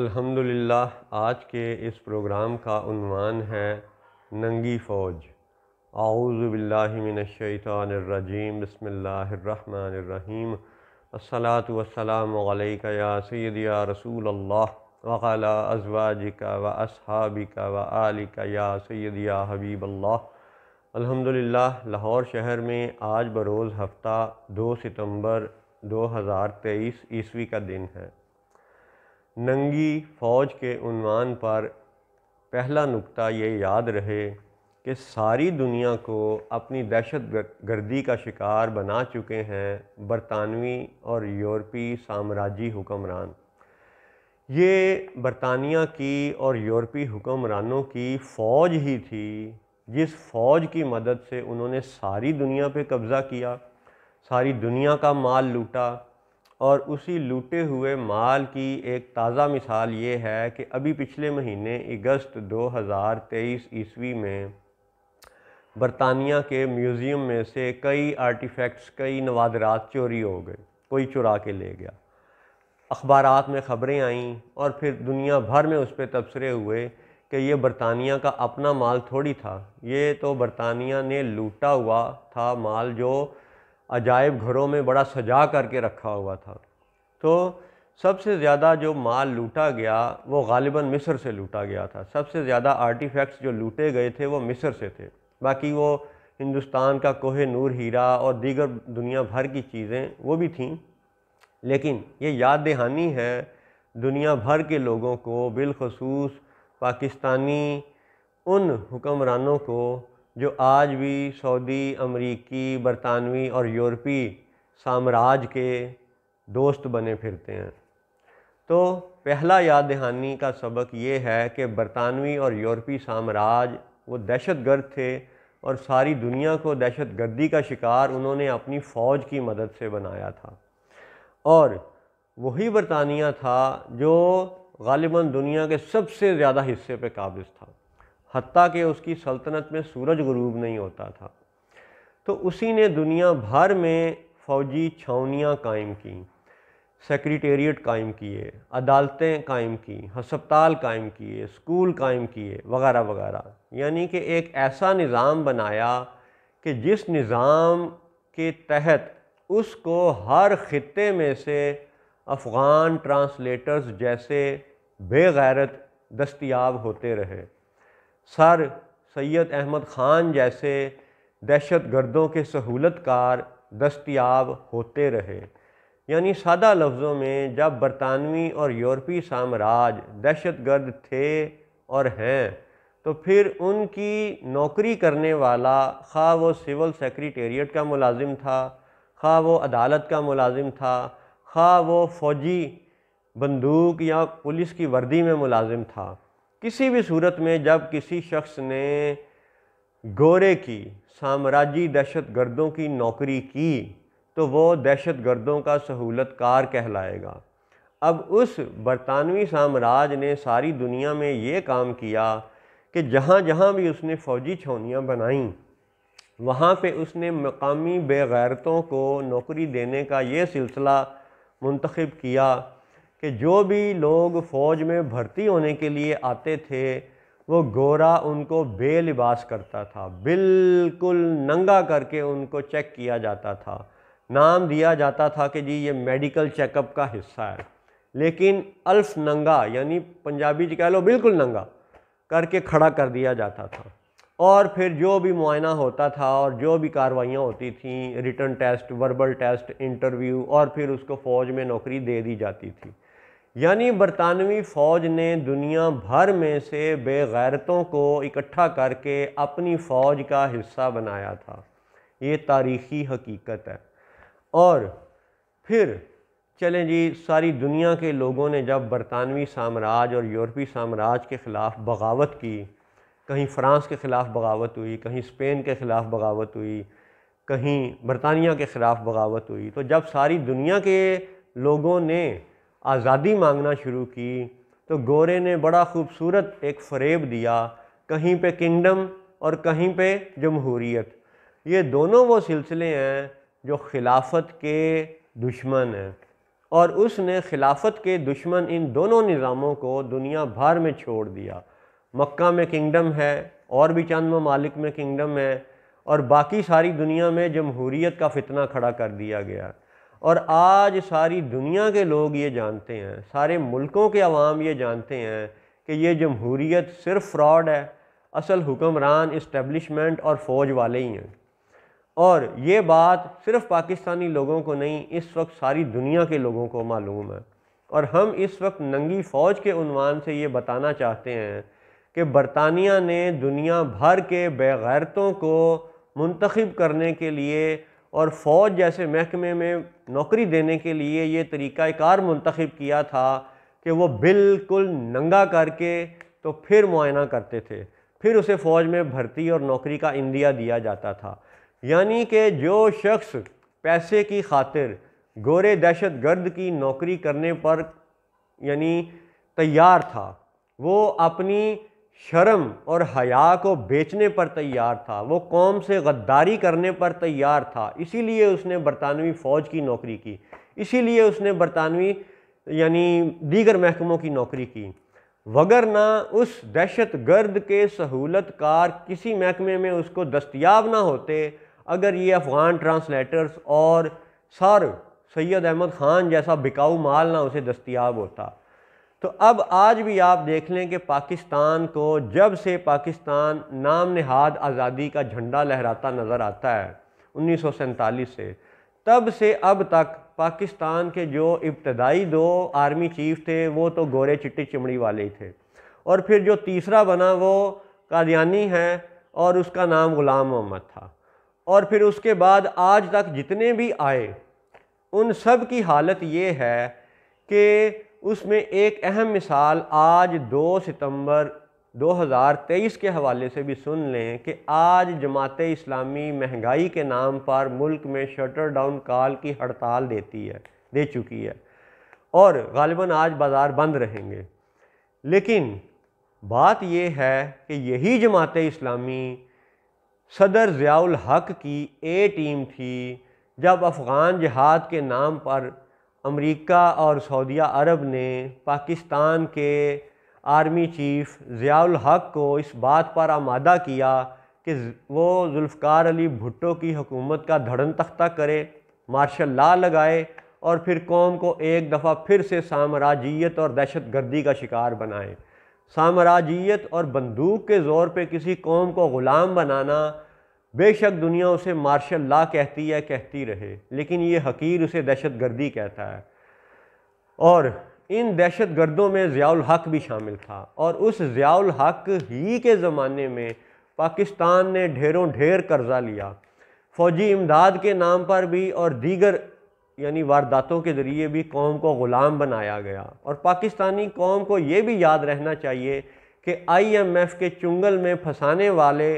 अल्हम्दुलिल्लाह। आज के इस प्रोग्राम का उन्वान है नंगी फ़ौज। आऊज़ु बिल्लाहि मिनश्शैतानिर्रजीम, बिस्मिल्लाहिर्रहमानिर्रहीम। अस्सलातु वस्सलामु अलैका या सय्यदी या रसूल अल्लाह व अला अज़वाजिका व अस्हाबिका व आलिका या सय्यदी या हबीब अल्लाह। अल्हम्दुलिल्लाह, लाहौर शहर में आज बरोज़ हफ़्ता 2 सितंबर 2023 ईस्वी का दिन है। नंगी फ़ौज के उन्वान पर पहला नुक्ता ये याद रहे कि सारी दुनिया को अपनी दहशत गर्दी का शिकार बना चुके हैं बरतानवी और यूरोपी साम्राज्यी हुक्मरान। ये बरतानिया की और यूरोपी हुक्मरानों की फ़ौज ही थी जिस फ़ौज की मदद से उन्होंने सारी दुनिया पे कब्ज़ा किया, सारी दुनिया का माल लूटा। और उसी लूटे हुए माल की एक ताज़ा मिसाल ये है कि अभी पिछले महीने अगस्त 2023 ईस्वी में बरतानिया के म्यूज़ियम में से कई आर्टिफैक्ट्स, कई नवादरात चोरी हो गए, कोई चुरा के ले गया। अखबारात में ख़बरें आईं और फिर दुनिया भर में उस पर तबसरे हुए कि ये बरतानिया का अपना माल थोड़ी था, ये तो बरतानिया ने लूटा हुआ था माल जो अजायब घरों में बड़ा सजा करके रखा हुआ था। तो सबसे ज़्यादा जो माल लूटा गया वो गालिबन मिस्र से लूटा गया था। सबसे ज़्यादा आर्टिफैक्ट्स जो लूटे गए थे वो मिस्र से थे। बाकी वो हिंदुस्तान का कोहे नूर हीरा और दीगर दुनिया भर की चीज़ें वो भी थीं। लेकिन ये याद दहानी है दुनिया भर के लोगों को, बिलखसूस पाकिस्तानी उन हुक्मरानों को जो आज भी सऊदी, अमरीकी, बरतानवी और यूरोपी साम्राज्य के दोस्त बने फिरते हैं। तो पहला याद दहानी का सबक ये है कि बरतानवी और यूरोपी साम्राज्य वो दहशतगर्द थे और सारी दुनिया को दहशतगर्दी का शिकार उन्होंने अपनी फ़ौज की मदद से बनाया था। और वही बरतानिया था जो गालिबन दुनिया के सबसे ज़्यादा हिस्से पे काबिज़ था, हत्ता कि उसकी सल्तनत में सूरज गुरूब नहीं होता था। तो उसी ने दुनिया भर में फ़ौजी छावनियाँ कायम की, सेक्रेटेरिएट कायम किए, अदालतें कायम की, हस्पताल कायम किए, स्कूल कायम किए, वगैरह वगैरह। यानी कि एक ऐसा निज़ाम बनाया कि जिस निज़ाम के तहत उसको हर ख़ित्ते में से अफ़गान ट्रांसलेटर्स जैसे बेगैरत दस्तयाब होते रहे, सर सैयद अहमद ख़ान जैसे दहशत गर्दों के सहूलतकार दस्तयाब होते रहे। यानी सादा लफ्ज़ों में, जब बरतानवी और यूरोपी साम्राज्य दहशत गर्द थे और हैं, तो फिर उनकी नौकरी करने वाला, खा वो सिविल सेक्रेटेरिएट का मुलाजिम था, खा वो अदालत का मुलाजिम था, खा वो फ़ौजी बंदूक या पुलिस की वर्दी में मुलाजिम था, किसी भी सूरत में जब किसी शख्स ने गोरे की साम्राज्यी दहशत गर्दों की नौकरी की तो वो दहशत गर्दों का सहूलतकार कहलाएगा। अब उस बरतानवी साम्राज्य ने सारी दुनिया में ये काम किया कि जहाँ जहाँ भी उसने फ़ौजी छावनियाँ बनाईं, वहाँ पे उसने मकामी बेगैरतों को नौकरी देने का ये सिलसिला मुंतखब किया कि जो भी लोग फ़ौज में भर्ती होने के लिए आते थे वो गोरा उनको बेलिबास करता था, बिल्कुल नंगा करके उनको चेक किया जाता था। नाम दिया जाता था कि जी ये मेडिकल चेकअप का हिस्सा है, लेकिन अल्फ नंगा, यानी पंजाबी जी कह लो बिल्कुल नंगा करके खड़ा कर दिया जाता था। और फिर जो भी मुआयना होता था और जो भी कार्रवाइयाँ होती थीं, written test, verbal test, interview, और फिर उसको फ़ौज में नौकरी दे दी जाती थी। यानी बरतानवी फ़ौज ने दुनिया भर में से बेगैरतों को इकट्ठा करके अपनी फ़ौज का हिस्सा बनाया था। ये तारीख़ी हकीकत है। और फिर चलें जी, सारी दुनिया के लोगों ने जब बरतानवी साम्राज्य और यूरोपी साम्राज्य के ख़िलाफ़ बगावत की, कहीं फ़्रांस के ख़िलाफ़ बगावत हुई, कहीं स्पेन के ख़िलाफ़ बगावत हुई, कहीं बरतानिया के ख़िलाफ़ बगावत हुई, तो जब सारी दुनिया के लोगों ने आज़ादी मांगना शुरू की तो गोरे ने बड़ा खूबसूरत एक फ़रेब दिया, कहीं पे किंगडम और कहीं पे जमहूरियत। ये दोनों वो सिलसिले हैं जो खिलाफत के दुश्मन हैं। और उसने खिलाफत के दुश्मन इन दोनों निज़ामों को दुनिया भर में छोड़ दिया। मक्का में किंगडम है और भी चंद ममालिक में किंगडम है, और बाकी सारी दुनिया में जमहूरियत का फितना खड़ा कर दिया गया। और आज सारी दुनिया के लोग ये जानते हैं, सारे मुल्कों के अवाम ये जानते हैं कि ये जमहूरियत सिर्फ फ्रॉड है, असल हुक्मरान इस्टेब्लिशमेंट और फ़ौज वाले ही हैं। और ये बात सिर्फ पाकिस्तानी लोगों को नहीं, इस वक्त सारी दुनिया के लोगों को मालूम है। और हम इस वक्त नंगी फ़ौज के उन्वान से ये बताना चाहते हैं कि बरतानिया ने दुनिया भर के बेगैरतों को मुंतखब करने के लिए और फ़ौज जैसे महकमे में नौकरी देने के लिए ये तरीक़ाकार मुंतखब किया था कि वो बिल्कुल नंगा करके तो फिर मुआयना करते थे, फिर उसे फ़ौज में भर्ती और नौकरी का इंदिया दिया जाता था। यानी कि जो शख्स पैसे की खातिर गोरे दहशत गर्द की नौकरी करने पर यानी तैयार था, वो अपनी शर्म और हया को बेचने पर तैयार था, वो कौम से गद्दारी करने पर तैयार था। इसीलिए उसने बरतानवी फ़ौज की नौकरी की, इसीलिए उसने बरतानवी यानी दीगर महकमों की नौकरी की। वगरना उस दहशत गर्द के सहूलतकार किसी महकमे में उसको दस्तयाब ना होते अगर ये अफ़गान ट्रांसलेटर्स और सर सैयद अहमद ख़ान जैसा बिकाऊ माल ना उसे दस्तयाब होता। तो अब आज भी आप देख लें कि पाकिस्तान को जब से पाकिस्तान नाम नहाद आज़ादी का झंडा लहराता नज़र आता है 1947 से, तब से अब तक पाकिस्तान के जो इब्तदाई 2 आर्मी चीफ थे वो तो गोरे चिट्टी चमड़ी वाले ही थे, और फिर जो तीसरा बना वो कादियानी है और उसका नाम ग़ुलाम मोहम्मद था, और फिर उसके बाद आज तक जितने भी आए उन सब की हालत ये है कि उसमें एक अहम मिसाल आज 2 सितंबर 2023 के हवाले से भी सुन लें कि आज जमात इस्लामी महंगाई के नाम पर मुल्क में शटर डाउन कॉल की हड़ताल दे चुकी है, और ग़ालिबन आज बाज़ार बंद रहेंगे। लेकिन बात यह है कि यही जमात इस्लामी सदर ज़ियाउल हक की ए टीम थी जब अफ़गान जिहाद के नाम पर अमेरिका और सऊदिया अरब ने पाकिस्तान के आर्मी चीफ ज़ियाउल हक को इस बात पर आमादा किया कि वो जुल्फ़िकार अली भुट्टो की हुकूमत का धड़न तख्ता करे, मार्शल लॉ लगाए और फिर कौम को एक दफ़ा फिर से साम्राज्यियत और दहशत गर्दी का शिकार बनाए। साम्राज्यियत और बंदूक के ज़ोर पे किसी कौम को ग़ुलाम बनाना, बेशक दुनिया उसे मार्शल लॉ कहती है, कहती रहे, लेकिन ये हकीर उसे दहशत गर्दी कहता है। और इन दहशत गर्दों में ज़ियाउल हक भी शामिल था, और उस ज़ियाउल हक ही के ज़माने में पाकिस्तान ने ढेरों ढेर कर्जा लिया, फ़ौजी इमदाद के नाम पर भी और दीगर यानी वारदातों के ज़रिए भी कौम को ग़ुलाम बनाया गया। और पाकिस्तानी कौम को ये भी याद रहना चाहिए कि IMF के चुंगल में फंसाने वाले,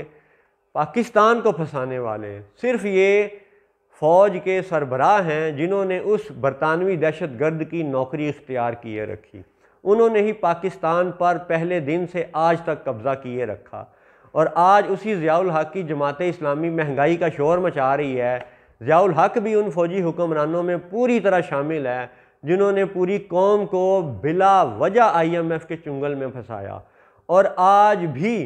पाकिस्तान को फंसाने वाले सिर्फ ये फ़ौज के सरबराह हैं जिन्होंने उस बरतानवी दहशत गर्द की नौकरी इख्तियार किए रखी। उन्होंने ही पाकिस्तान पर पहले दिन से आज तक कब्ज़ा किए रखा, और आज उसी ज़ियाउल हक की जमात इस्लामी महंगाई का शोर मचा रही है। ज़ियाउल हक भी उन फ़ौजी हुक्मरानों में पूरी तरह शामिल है जिन्होंने पूरी कौम को बिला वजह IMF के चुंगल में फंसाया। और आज भी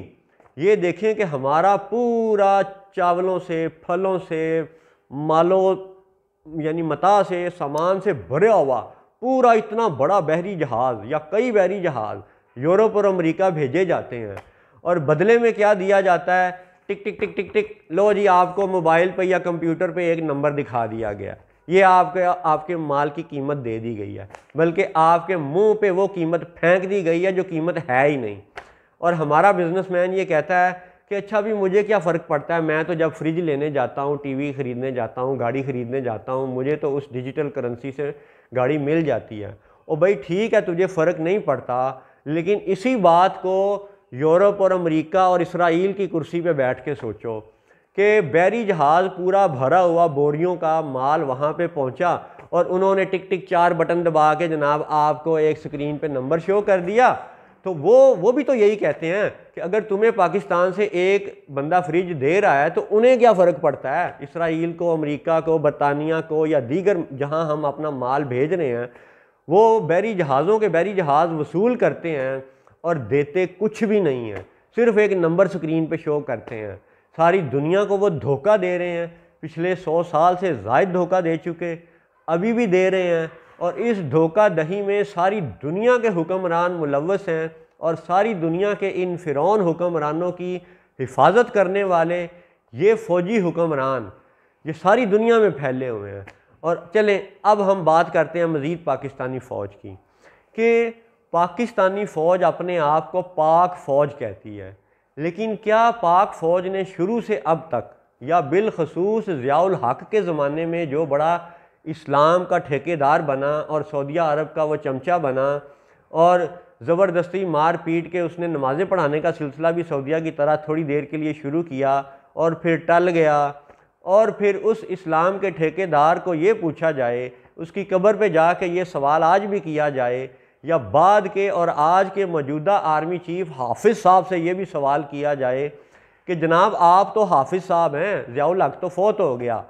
ये देखें कि हमारा पूरा चावलों से, फलों से, मालों यानी मता से, सामान से भरा हुआ पूरा इतना बड़ा बहरी जहाज़ या कई बहरी जहाज़ यूरोप और अमेरिका भेजे जाते हैं, और बदले में क्या दिया जाता है? टिक टिक टिक टिक टिक, लो जी आपको मोबाइल पे या कंप्यूटर पे एक नंबर दिखा दिया गया, ये आपके माल की कीमत दे दी गई है, बल्कि आपके मुंह पे वो कीमत फेंक दी गई है जो कीमत है ही नहीं। और हमारा बिजनेसमैन ये कहता है कि अच्छा भी मुझे क्या फ़र्क पड़ता है, मैं तो जब फ्रिज लेने जाता हूँ, टीवी ख़रीदने जाता हूँ, गाड़ी ख़रीदने जाता हूँ, मुझे तो उस डिजिटल करेंसी से गाड़ी मिल जाती है। और भाई ठीक है, तुझे फ़र्क नहीं पड़ता, लेकिन इसी बात को यूरोप और अमेरिका और इसराइल की कुर्सी पे बैठ के सोचो कि बहरी जहाज़ पूरा भरा हुआ बोरियों का माल वहाँ पे पहुँचा, और उन्होंने टिक टिक 4 बटन दबा के जनाब आपको एक स्क्रीन पे नंबर शो कर दिया। तो वो भी तो यही कहते हैं कि अगर तुम्हें पाकिस्तान से एक बंदा फ्रिज दे रहा है तो उन्हें क्या फ़र्क पड़ता है, इसराइल को, अमेरिका को, बरतानिया को या दीगर जहां हम अपना माल भेज रहे हैं, वो बैरी जहाज़ वसूल करते हैं और देते कुछ भी नहीं है, सिर्फ एक नंबर स्क्रीन पे शो करते हैं। सारी दुनिया को वो धोखा दे रहे हैं, पिछले 100 साल से ज़ायद धोखा दे चुके, अभी भी दे रहे हैं। और इस धोखा दही में सारी दुनिया के हुक्मरान मुलव्वस हैं और सारी दुनिया के इन फ़िरौन हुक्मरानों की हिफाजत करने वाले ये फ़ौजी हुक्मरान ये सारी दुनिया में फैले हुए हैं। और चलें अब हम बात करते हैं मज़ीद पाकिस्तानी फ़ौज की, कि पाकिस्तानी फ़ौज अपने आप को पाक फ़ौज कहती है, लेकिन क्या पाक फ़ौज ने शुरू से अब तक या बिलखसूस ज़ियाउल हक़ के ज़माने में जो बड़ा इस्लाम का ठेकेदार बना और सऊदिया अरब का वो चमचा बना और ज़बरदस्ती मार पीट के उसने नमाज़ें पढ़ाने का सिलसिला भी सऊदिया की तरह थोड़ी देर के लिए शुरू किया और फिर टल गया, और फिर उस इस्लाम के ठेकेदार को ये पूछा जाए, उसकी कब्र पे जाके ये सवाल आज भी किया जाए, या बाद के और आज के मौजूदा आर्मी चीफ हाफिज़ साहब से ये भी सवाल किया जाए कि जनाब आप तो हाफिज़ साहब हैं, ज़ियाउल हक़ तो फौत हो गया,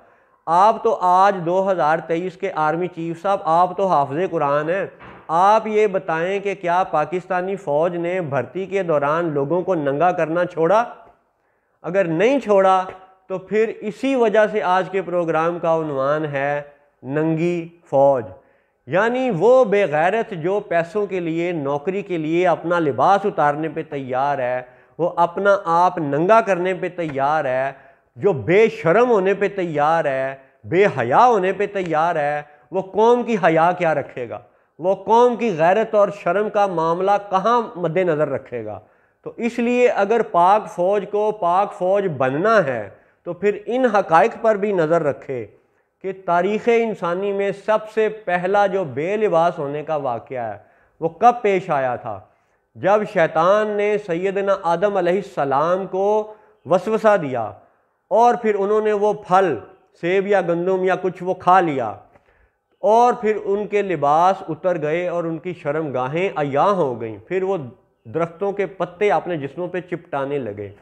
आप तो आज 2023 के आर्मी चीफ साहब आप तो हाफ़िज़े कुरान हैं, आप ये बताएं कि क्या पाकिस्तानी फ़ौज ने भर्ती के दौरान लोगों को नंगा करना छोड़ा? अगर नहीं छोड़ा तो फिर इसी वजह से आज के प्रोग्राम का उन्वान है नंगी फ़ौज। यानी वो बेगैरत जो पैसों के लिए, नौकरी के लिए अपना लिबास उतारने पे तैयार है, वो अपना आप नंगा करने पे तैयार है, जो बेशर्म होने पे तैयार है, बेहया होने पे तैयार है, वो कौम की हया क्या रखेगा? वो कौम की गैरत और शर्म का मामला कहाँ मद्देनज़र रखेगा? तो इसलिए अगर पाक फ़ौज को पाक फ़ौज बनना है तो फिर इन हक़ाइक़ पर भी नज़र रखे कि तारीख़ इंसानी में सबसे पहला जो बेलिबास होने का वाक़या है वो कब पेश आया था? जब शैतान ने सैयदना आदम अलैहिस्सलाम को वसवसा दिया और फिर उन्होंने वो फल सेब या गंदम या कुछ वो खा लिया और फिर उनके लिबास उतर गए और उनकी शर्मगाहें अय्या हो गईं, फिर वो दरख्तों के पत्ते अपने जिस्मों पे चिपटाने लगे।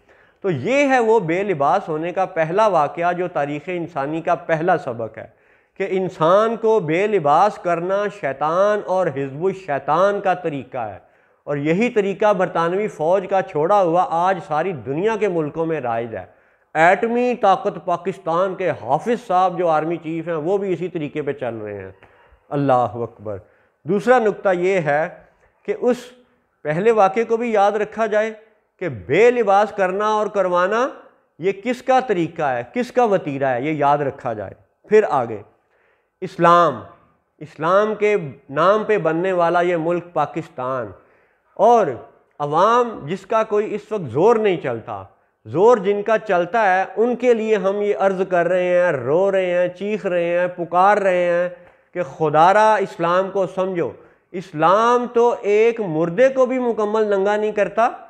तो ये है वो बेलिबास होने का पहला वाक़या जो तारीख़ इंसानी का पहला सबक है कि इंसान को बेलिबास करना शैतान और हिज़्बुश शैतान का तरीक़ा है, और यही तरीक़ा बरतानवी फ़ौज का छोड़ा हुआ आज सारी दुनिया के मुल्कों में राइज है। एटमी ताकत पाकिस्तान के हाफिज़ साहब जो आर्मी चीफ़ हैं वो भी इसी तरीके पे चल रहे हैं। अल्लाह अकबर। दूसरा नुक्ता ये है कि उस पहले वाक़े को भी याद रखा जाए कि बेलिबास करना और करवाना ये किसका तरीक़ा है, किसका वतीरा है, ये याद रखा जाए। फिर आगे इस्लाम के नाम पे बनने वाला ये मुल्क पाकिस्तान, और अवाम जिसका कोई इस वक्त ज़ोर नहीं चलता, ज़ोर जिनका चलता है उनके लिए हम ये अर्ज़ कर रहे हैं, रो रहे हैं, चीख रहे हैं, पुकार रहे हैं कि खुदारा इस्लाम को समझो। इस्लाम तो एक मुर्दे को भी मुकम्मल नंगा नहीं करता।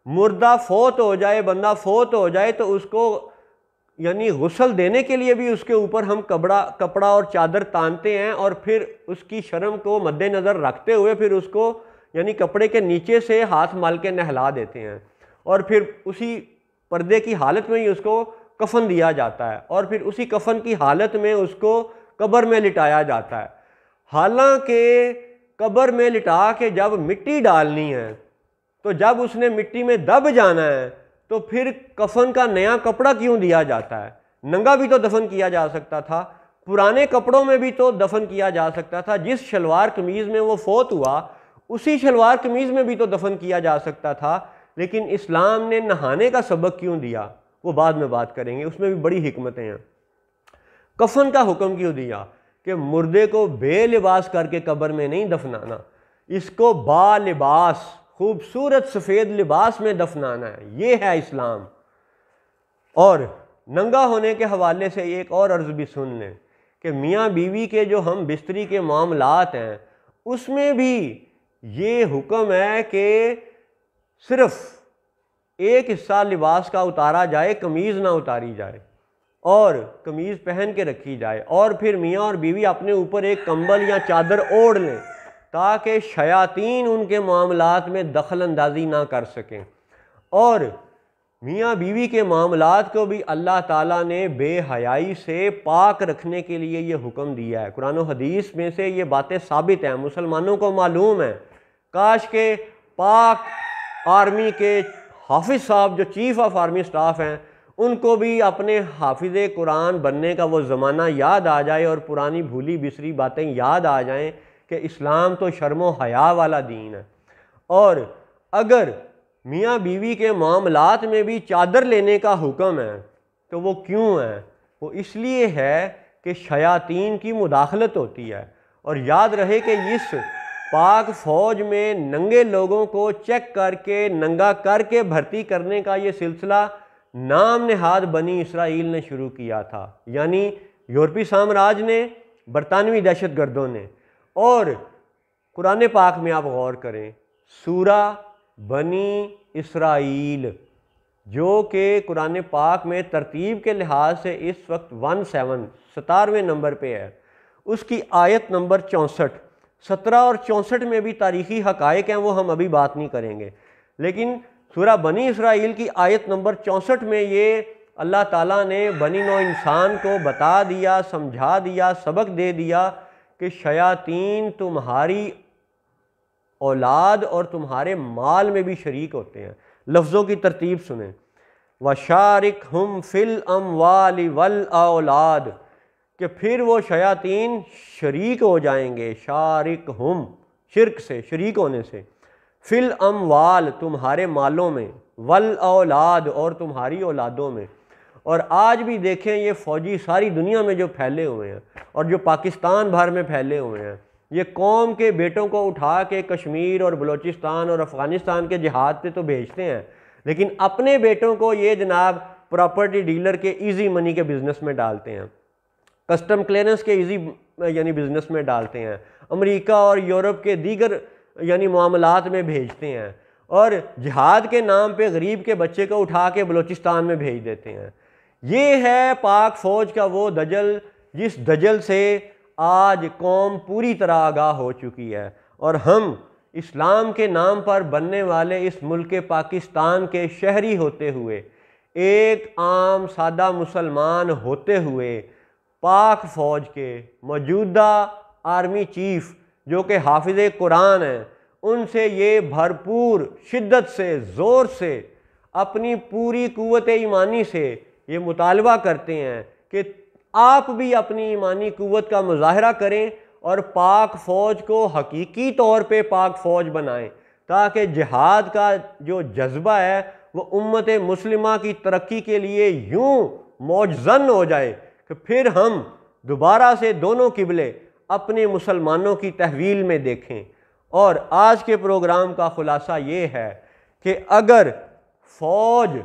मुर्दा फौत हो जाए, बंदा फौत हो जाए तो उसको यानी गुस्ल देने के लिए भी उसके ऊपर हम कपड़ा और चादर तानते हैं और फिर उसकी शर्म को मद्देनज़र रखते हुए फिर उसको यानी कपड़े के नीचे से हाथ मल के नहला देते हैं और फिर उसी पर्दे की हालत में ही उसको कफन दिया जाता है और फिर उसी कफन की हालत में उसको कब्र में लिटाया जाता है। हालांकि कब्र में लिटा के जब मिट्टी डालनी है तो जब उसने मिट्टी में दब जाना है तो फिर कफन का नया कपड़ा क्यों दिया जाता है? नंगा भी तो दफन किया जा सकता था, पुराने कपड़ों में भी तो दफन किया जा सकता था। जिस शलवार कमीज़ में वो फौत हुआ उसी शलवार कमीज़ में भी तो दफन किया जा सकता था। लेकिन इस्लाम ने नहाने का सबक क्यों दिया वो बाद में बात करेंगे, उसमें भी बड़ी हिकमतें हैं। कफन का हुक्म क्यों दिया कि मुर्दे को बेलिबास करके कब्र में नहीं दफनाना, इसको बालिबास खूबसूरत सफ़ेद लिबास में दफनाना है। ये है इस्लाम। और नंगा होने के हवाले से एक और अर्ज़ भी सुन लें कि मियाँ बीवी के जो हम बिस्तरी के मामलात हैं उसमें भी ये हुक्म है कि सिर्फ़ एक हिस्सा लिबास का उतारा जाए, कमीज़ ना उतारी जाए और कमीज़ पहन के रखी जाए, और फिर मियाँ और बीवी अपने ऊपर एक कंबल या चादर ओढ़ लें ताकि शयातीन उनके मामलात में दखल अंदाजी ना कर सकें। और मियाँ बीवी के मामलात को भी अल्लाह ताला ने बेहयाई से पाक रखने के लिए ये हुक्म दिया है। कुरान और हदीस में से ये बातें साबित हैं, मुसलमानों को मालूम है। काश के पाक आर्मी के हाफिज़ साहब जो चीफ़ ऑफ आर्मी स्टाफ हैं उनको भी अपने हाफिज़ कुरान बनने का वो ज़माना याद आ जाए और पुरानी भूली बिसरी बातें याद आ जाएं कि इस्लाम तो शर्म हया वाला दीन है। और अगर मियाँ बीवी के मामलात में भी चादर लेने का हुक्म है तो वो क्यों है? वो इसलिए है कि शयातीन की मुदाखलत होती है। और याद रहे कि इस पाक फ़ौज में नंगे लोगों को चेक करके नंगा करके भर्ती करने का ये सिलसिला नाम नहाद बनी इसराइल ने शुरू किया था, यानी यूरोपीय साम्राज्य ने, बरतानवी दहशत गर्दों ने। और कुरान पाक में आप गौर करें, सूरा बनी इसराइल जो कि कुरान पाक में तरतीब के लिहाज से इस वक्त 17वें नंबर पे है, उसकी आयत नंबर 64, 17 और 64 में भी तारीख़ी हक़ाइक़ हैं, वो हम अभी बात नहीं करेंगे। लेकिन सूरा बनी इसराइल की आयत नंबर 64 में ये अल्लाह ताला ने बनी नौ इंसान को बता दिया, समझा दिया, सबक दे दिया कि शयातीन तुम्हारी औलाद और तुम्हारे माल में भी शरीक होते हैं। लफ्ज़ों की तरतीब सुने, वशारिक हम फिल अमवाली वल औलाद, कि फिर वो शयातीन शरीक हो जाएंगे। शारिक हम शिरक से, शरीक होने से, फिल अमवाल तुम्हारे मालों में, वल औलाद और तुम्हारी औलादों में। और आज भी देखें ये फ़ौजी सारी दुनिया में जो फैले हुए हैं और जो पाकिस्तान भर में फैले हुए हैं, ये कौम के बेटों को उठा के कश्मीर और बलूचिस्तान और अफ़गानिस्तान के जिहाद पे तो भेजते हैं, लेकिन अपने बेटों को ये जनाब प्रॉपर्टी डीलर के इजी मनी के बिज़नेस में डालते हैं, कस्टम क्लियरेंस के इजी यानी बिज़नेस में डालते हैं, अमेरिका और यूरोप के दीगर यानी मामलात में भेजते हैं, और जिहाद के नाम पे गरीब के बच्चे को उठा के बलूचिस्तान में भेज देते हैं। ये है पाक फ़ौज का वो दजल जिस दजल से आज कौम पूरी तरह आगाह हो चुकी है। और हम इस्लाम के नाम पर बनने वाले इस मुल्क पाकिस्तान के शहरी होते हुए, एक आम सादा मुसलमान होते हुए, पाक फ़ौज के मौजूदा आर्मी चीफ़ जो कि हाफिज़ कुरान हैं, उनसे ये भरपूर शिद्दत से, ज़ोर से, अपनी पूरी कुव्वत ईमानी से ये मुतालबा करते हैं कि आप भी अपनी ईमानी कुव्वत का मुजाहरा करें और पाक फ़ौज को हकीकी तौर पे पाक फ़ौज बनाएं, ताकि जिहाद का जो जज्बा है वो उम्मत मुस्लिमा की तरक्की के लिए यूँ मौजज़न हो जाए कि फिर हम दोबारा से दोनों किबले अपने मुसलमानों की तहवील में देखें। और आज के प्रोग्राम का ख़ुलासा ये है कि अगर फ़ौज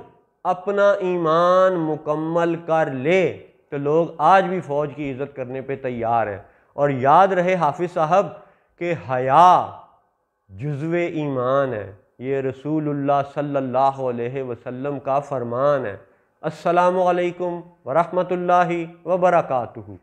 अपना ईमान मुकम्मल कर ले तो लोग आज भी फ़ौज की इज़्ज़त करने पे तैयार हैं। और याद रहे हाफिज़ साहब कि हया जुज़्वे ईमान है, ये रसूलुल्लाह सल्लल्लाहु अलैहि वसल्लम का फरमान है। अस्सलामु अलैकुम व रहमतुल्लाहि व बरकातुहू।